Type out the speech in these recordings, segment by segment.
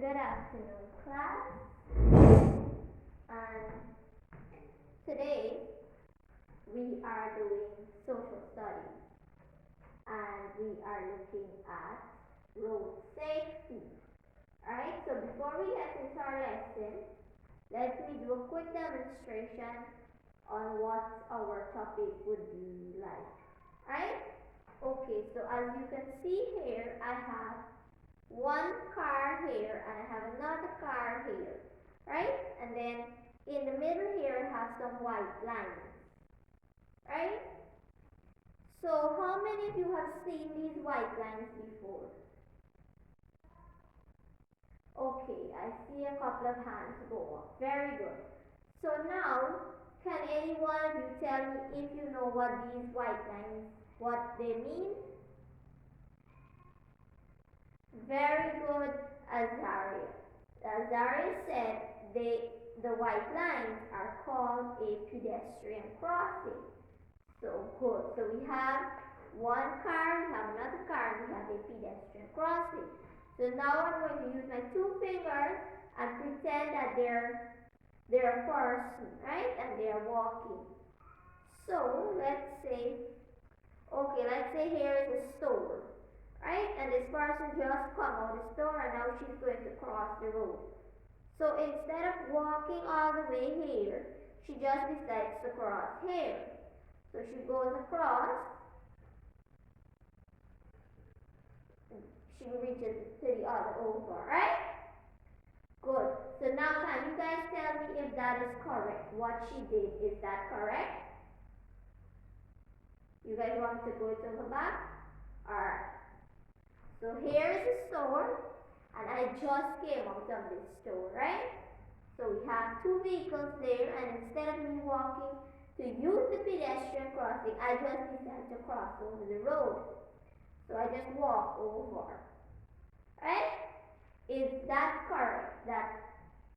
Good afternoon, class. And today we are doing social studies and we are looking at road safety. Alright, so before we get into our lesson, let me do a quick demonstration on what our topic would be like. Alright? Okay, so as you can see here, I have one car here and I have another car here, right? And then in the middle here I have some white lines, right? So how many of you have seen these white lines before? Okay, I see a couple of hands go up. Very good. So now, can any one of you tell me if you know what these white lines, what they mean? Very good, Azaria. Azaria said the white lines are called a pedestrian crossing. So good. So we have one car, we have another car, we have a pedestrian crossing. So now I'm going to use my two fingers and pretend that they're a person, right? And they are walking. So let's say here is a store. Right? And this person just come out the store and now she's going to cross the road. So instead of walking all the way here, she just decides to cross here. So she goes across, she reaches to the other over, right? Good. So now can you guys tell me if that is correct? What she did, is that correct? You guys want to go to the back? Alright. So here is the store, and I just came out of this store, right? So we have two vehicles there, and instead of me walking to use the pedestrian crossing, I just decided to cross over the road. So I just walk over, right? Is that correct? That's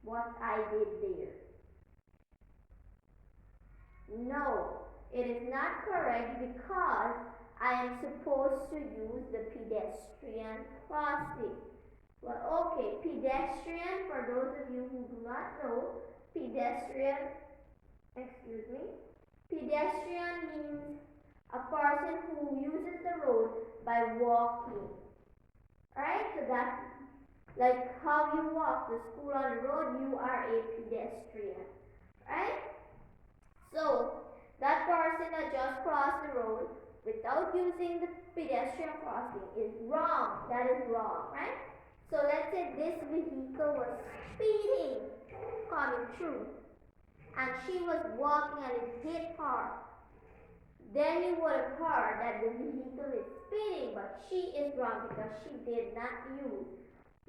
what I did there. No, it is not correct because I am supposed to use the pedestrian crossing. Well, okay, pedestrian, for those of you who do not know, pedestrian means a person who uses the road by walking. Alright, so that's like how you walk to school on the road, you are a pedestrian. Right? So, that person that just crossed the road without using the pedestrian crossing is wrong. That is wrong, right? So let's say this vehicle was speeding coming through and she was walking and it hit her. Then you would have heard that the vehicle is speeding, but she is wrong because she did not use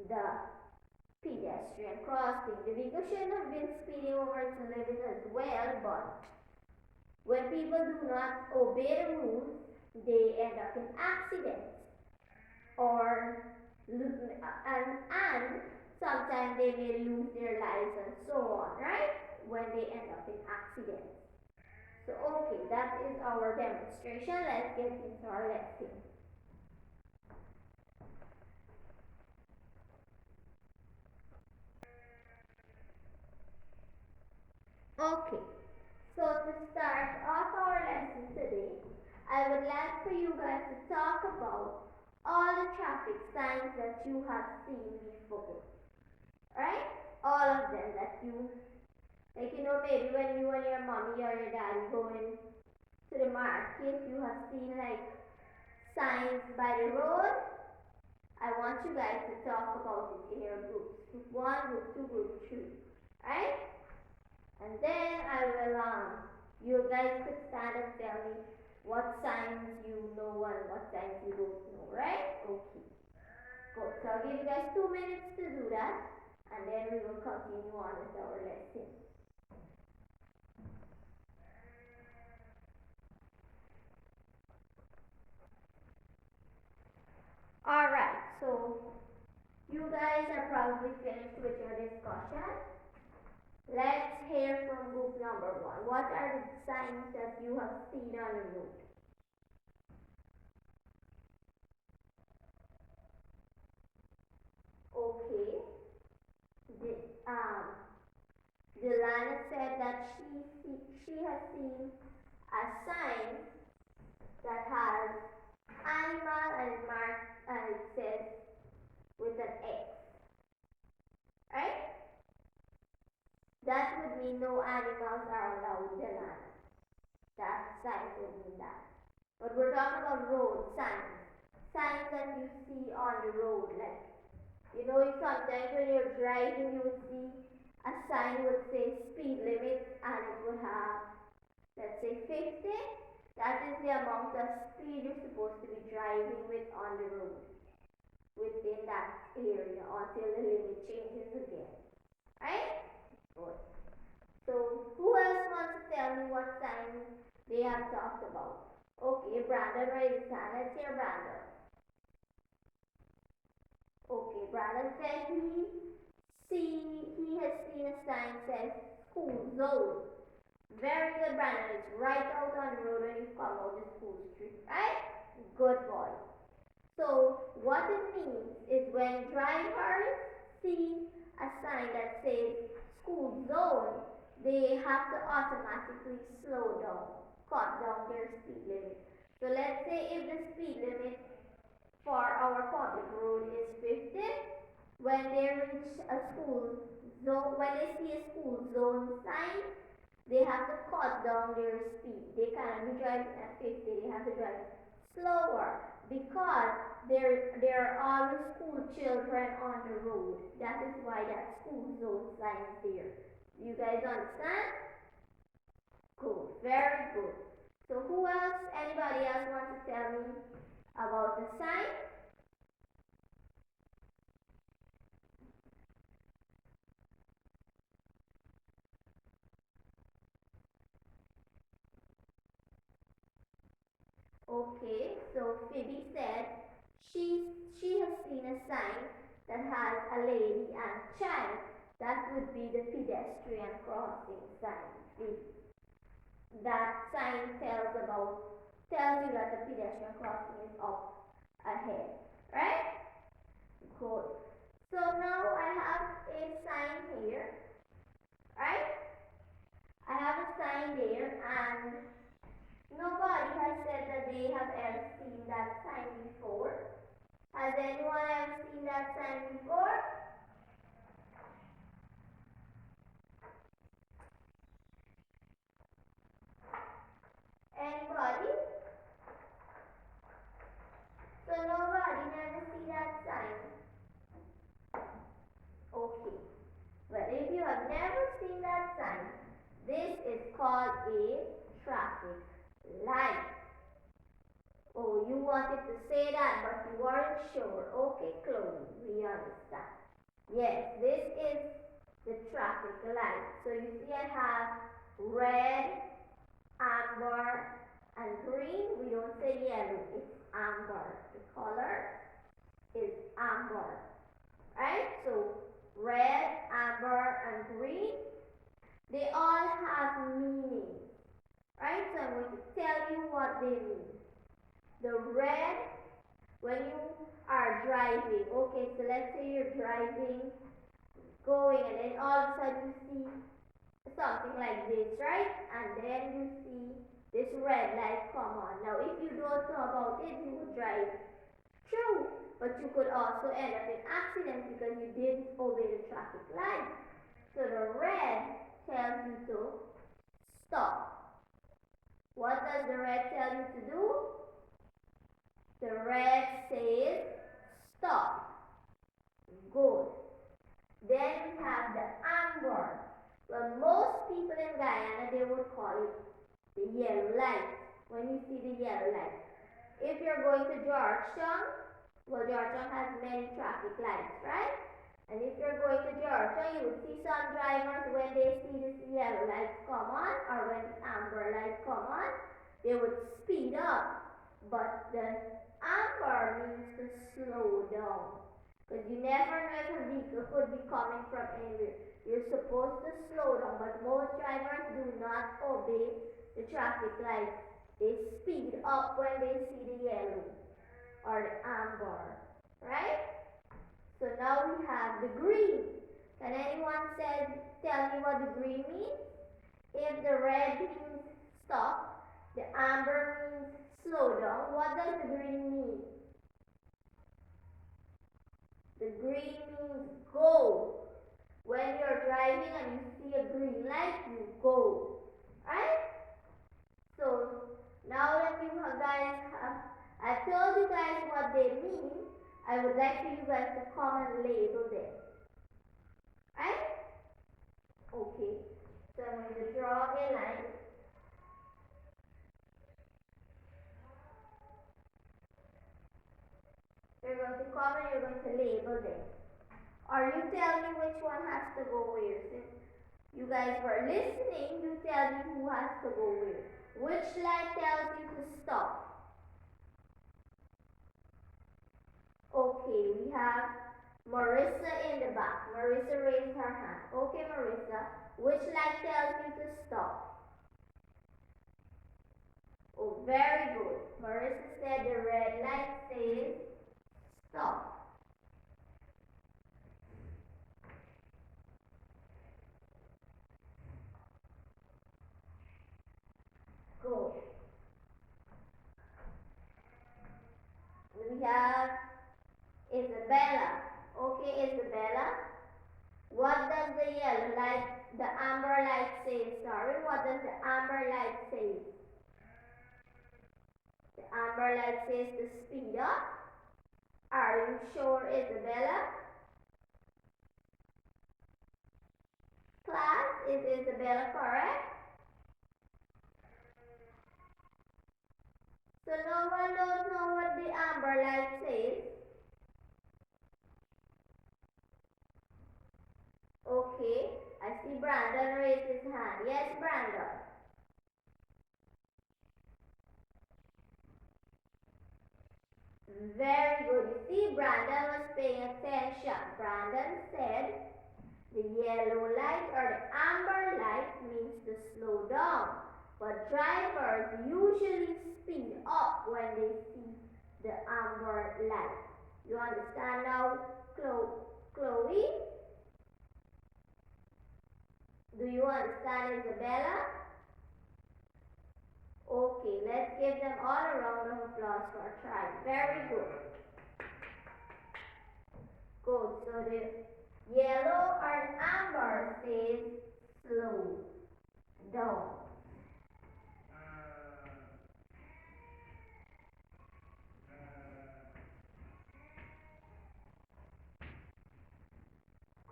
the pedestrian crossing. The vehicle shouldn't have been speeding over its limit as well, but when people do not obey the rules, they end up in accidents and sometimes they may lose their lives and so on, right? When they end up in accidents. So okay, that is our demonstration. Let's get into our lesson. Okay, so to start off our lesson today, I would like for you guys to talk about all the traffic signs that you have seen before. Right? All of them that you, like maybe when you and your mommy or your daddy going to the market, you have seen like signs by the road. I want you guys to talk about it in your groups. Group 1, group 2, group 3. Right? And then you guys could stand and tell me what signs you know and what signs you don't know, right? Okay. Good. So I'll give you guys 2 minutes to do that, and then we will continue on with our lesson. Alright, so you guys are probably finished with your discussion. Let's hear from group number 1. What are the signs that you have seen on the road? Okay. has seen a sign that has animal and it marked and it says with an X, right? That would mean no animals are allowed in the land. That sign would mean that. But we're talking about road signs. Signs that you see on the road, like, you know, sometimes when you're driving, you would see a sign would say speed limit and it would have, let's say, 50. That is the amount of speed you're supposed to be driving with on the road within that area until the limit changes again. Right? Good. So, who else wants to tell me what signs they have talked about? Okay, Brandon raised his hand. Let's hear Brandon. Okay, Brandon said he has seen a sign says school zone. Very good, Brandon. It's right out on the road when you come out the school street, right? Good boy. So what it means is when drivers see a sign that says school zone, they have to automatically slow down, cut down their speed limit. So let's say if the speed limit for our public road is 50, when they reach a school zone, when they see a school zone sign, they have to cut down their speed. They cannot be driving at 50, they have to drive slower because there are always school children on the road. That is why that school zone sign is there. You guys understand? Good, very good. So who else, anybody else wants to tell me about the sign? Okay, so Phoebe said she has seen a sign that has a lady and child. That would be the pedestrian crossing sign. That sign tells you that the pedestrian crossing is up ahead, right? Good. So now I have a sign here, right? I have a sign there and nobody has said that they have ever seen that sign before. Has anyone ever seen that sign before? Anybody? So nobody never see that sign. Okay. Well, if you have never seen that sign, this is called a traffic light. Oh, you wanted to say that, but you weren't sure. Okay, Chloe, we understand. Yes, this is the traffic light. So you see I have red, amber, and green. We don't say yellow, it's amber. The color is amber. Right? So red, amber, and green, they all have meaning. Right? So I'm going to tell you what they mean. The red, when you are driving, okay, so let's say you're driving, going, and then all of a sudden you see something like this, right? And then you see this red light come on. Now, if you don't know about it, you would drive through, but you could also end up in accident because you didn't obey the traffic light. So the red tells you to stop. What does the red tell you to do? The red says stop. Good. Then we have the amber. Well, most people in Guyana, they would call it the yellow light. When you see the yellow light. If you're going to Georgetown, well, Georgetown has many traffic lights, right? And if you're going to Georgetown, you would see some drivers when they see this yellow light come on, or when the amber light come on, they would speed up. But the amber means to slow down. Because you never know if a vehicle could be coming from anywhere. You're supposed to slow down, but most drivers do not obey the traffic lights. They speed up when they see the yellow or the amber, right? So now we have the green. Can anyone tell me what the green means? If the red means stop. The amber means slow down. What does the green mean? The green means go. When you're driving and you see a green light, you go. Right? So now that you guys have, I told you guys what they mean, I would like for you guys to come and label them. Right? Okay. So I'm going to draw a line. You're going to come and you're going to label them. Or you tell me which one has to go where. Since you guys were listening, you tell me who has to go where. Which light tells you to stop? Okay, we have Marissa in the back. Marissa raised her hand. Okay, Marissa, which light tells you to stop? Oh, very good. Marissa said the red light says stop. Go. We have Isabella. Okay, Isabella. What does the yellow light, the amber light say? Sorry, what does the amber light say? The amber light says to speed up. Are you sure, Isabella? Class, is Isabella correct? So no one don't know what the amber light says. Okay, I see Brandon raise his hand. Yes, Brandon. Very good. You see, Brandon was paying attention. Brandon said the yellow light or the amber light means to slow down. But drivers usually speed up when they see the amber light. You understand now, Chloe? Do you understand, Isabella? Okay, let's give them all a round of applause for trying. Very good. Good. So the yellow or amber says slow down.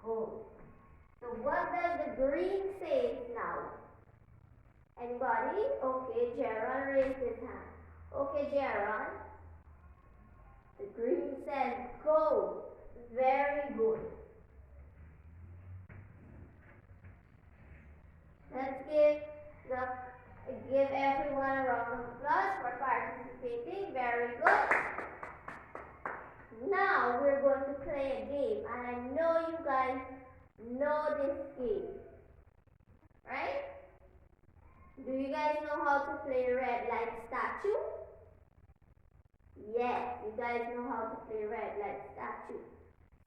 Good. So what does the green say now? Anybody? Okay, Jaron raised his hand. Okay, Jaron. The green says go. Very good. Let's give everyone a round of applause for participating. Very good. Now we're going to play a game, and I know you guys know this game. Right? Do you guys know how to play red light statue? Yes, you guys know how to play red light statue.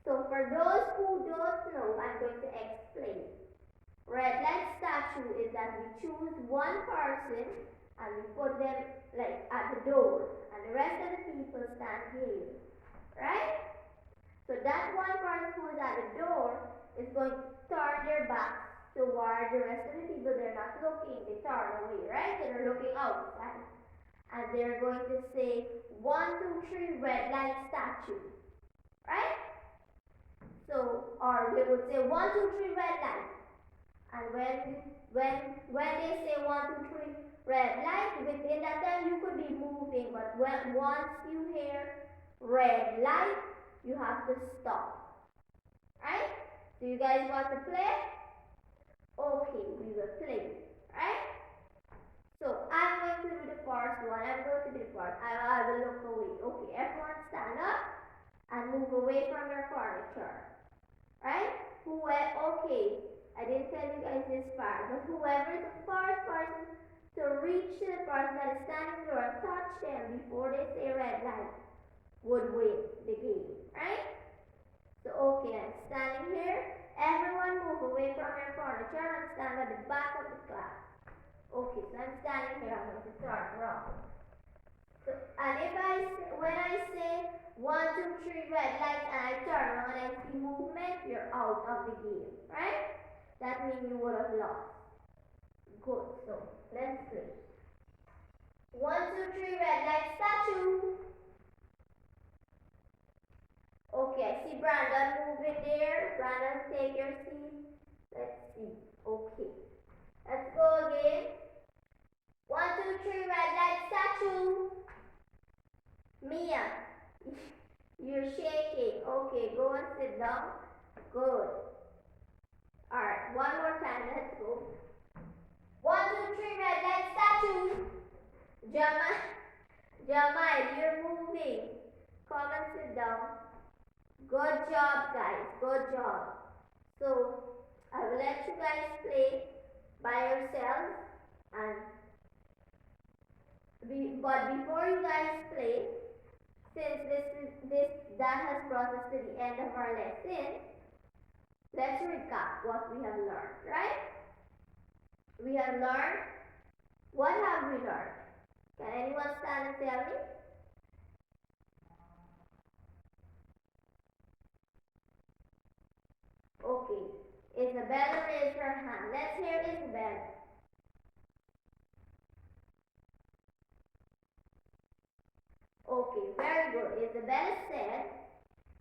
So for those who don't know, I'm going to explain. Red light statue is that we choose one person and we put them like at the door, and the rest of the people stand here. Right? So that one person who is at the door is going to turn their back toward the rest of the people. They're not looking, they turn away, right? So they're looking outside. And they're going to say 1, 2, 3 red light statue. Right? So, or they would say 1, 2, 3 red light. And when they say 1, 2, 3 red light, within that time you could be moving, but once you hear red light, you have to stop. Right? Do you guys want to play? Okay, we will play. Right? So I'm going to do the first one. I'm going to do the first. I will look away. Okay, everyone stand up and move away from your furniture. Right? Okay, I didn't tell you guys this part, but whoever is the first person to reach the person that is standing there and touch them before they say red light would win the game. Right? So okay, I'm standing here. Everyone move away from your furniture and stand at the back of the class. Okay, so I'm standing here, I'm going to turn around. So, and when I say 1, 2, 3 red lights and I turn around and I see movement, you're out of the game, right? That means you would have lost. Good, so let's play. 1, 2, 3 red light statue. Okay, I see Brandon moving there. Brandon, take your seat. Let's see. Okay. Let's go again. 1, 2, 3 red light statue. Mia, you're shaking. Okay, go and sit down. Good. Alright, one more time. Let's go. 1, 2, 3 red light statue. Jeremiah, you're moving. Come and sit down. Good job, guys. Good job. So, I will let you guys play by yourselves. But before you guys play, since that has brought us to the end of our lesson, let's recap what we have learned, right? We have learned. What have we learned? Can anyone stand and tell me? Okay, Isabella raised her hand. Let's hear Isabella. Okay, very good. Isabella said,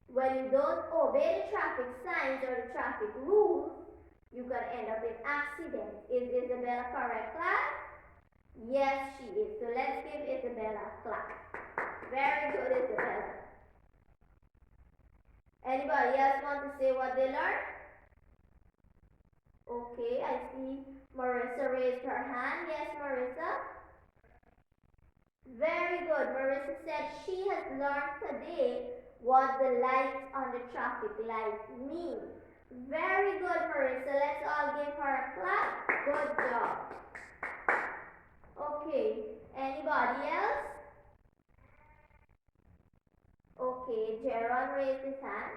when you don't obey the traffic signs or the traffic rules, you can end up in accidents. Is Isabella correct, class? Yes, she is. So let's give Isabella a clap. Very good, Isabella. Anybody else want to say what they learned? Okay, I see Marissa raised her hand. Yes, Marissa? Very good. Marissa said she has learned today what the lights on the traffic light mean. Very good, Marissa. Let's all give her a clap. Good job. Okay, anybody else? Okay, Jaron raised his hand.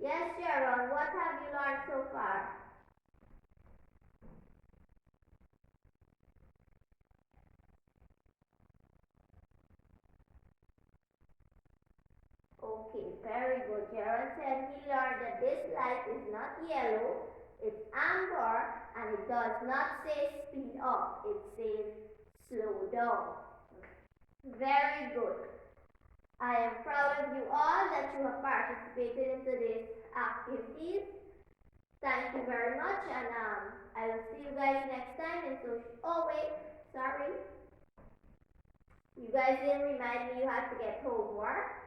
Yes, Jaron, what have you learned so far? Okay, very good. Jaron said he learned that this light is not yellow, it's amber, and it does not say speed up, it says slow down. Very good. I am proud of you all that you have participated in today's activities. Thank you very much, and I will see you guys next time in social. Oh wait, sorry. You guys didn't remind me you had to get homework.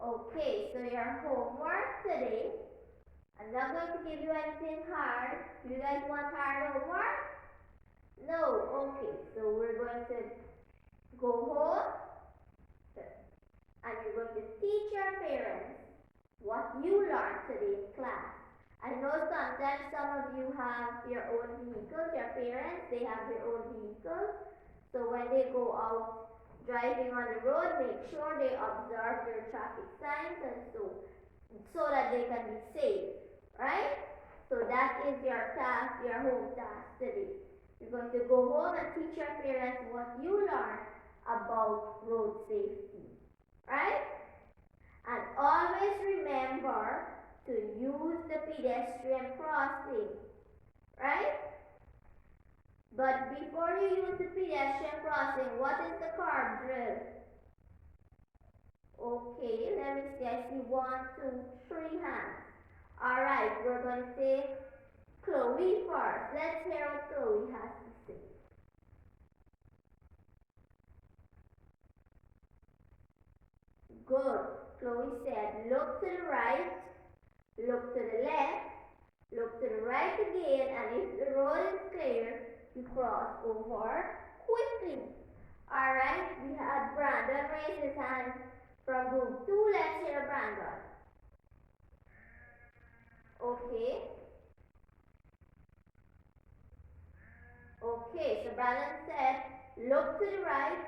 Okay, so your homework today, I'm not going to give you anything hard. Do you guys want hard homework? No, okay, so we're going to go home and you're going to teach your parents what you learned today in class. I know sometimes some of you have your own vehicles, your parents, they have their own vehicles. So when they go out driving on the road, make sure they observe their traffic signs and so that they can be safe, right? So that is your task, your home task today. You're going to go home and teach your parents what you learned about road safety, right? And always remember to use the pedestrian crossing, right? But before you use the pedestrian crossing, what is the curb drill? Okay, let me see. I see 1, 2, 3 hands. Alright, we're going to take Chloe first. Let's hear what Chloe has to say. Good. Chloe said, look to the right, look to the left, look to the right again, and if the road is clear, you cross over quickly. Alright, we had Brandon raise his hand from group 2. Let's hear Brandon. Okay. Okay, so Brandon said, look to the right,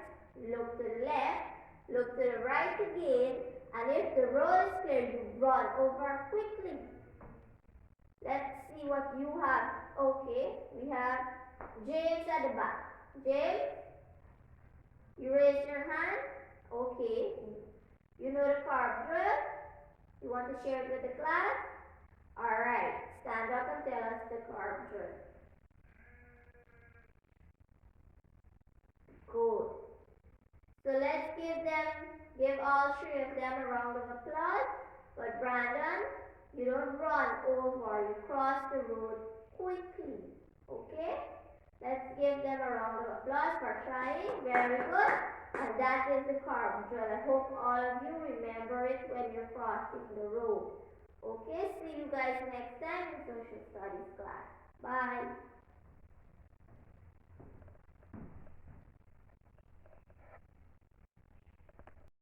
look to the left, look to the right again, and if the road is clear, you run over quickly. Let's see what you have. Okay, we have James at the back. James, you raise your hand. Okay. You know the carb drill? You want to share it with the class? Alright. Stand up and tell us the carb drill. Good. So let's give all three of them a round of applause. But Brandon, you don't run over, you cross the road quickly. Okay? Let's give them a round of applause for trying. Very good. And that is the carb drill. I hope all of you remember it when you're crossing the road. Okay, see you guys next time in social studies class. Bye.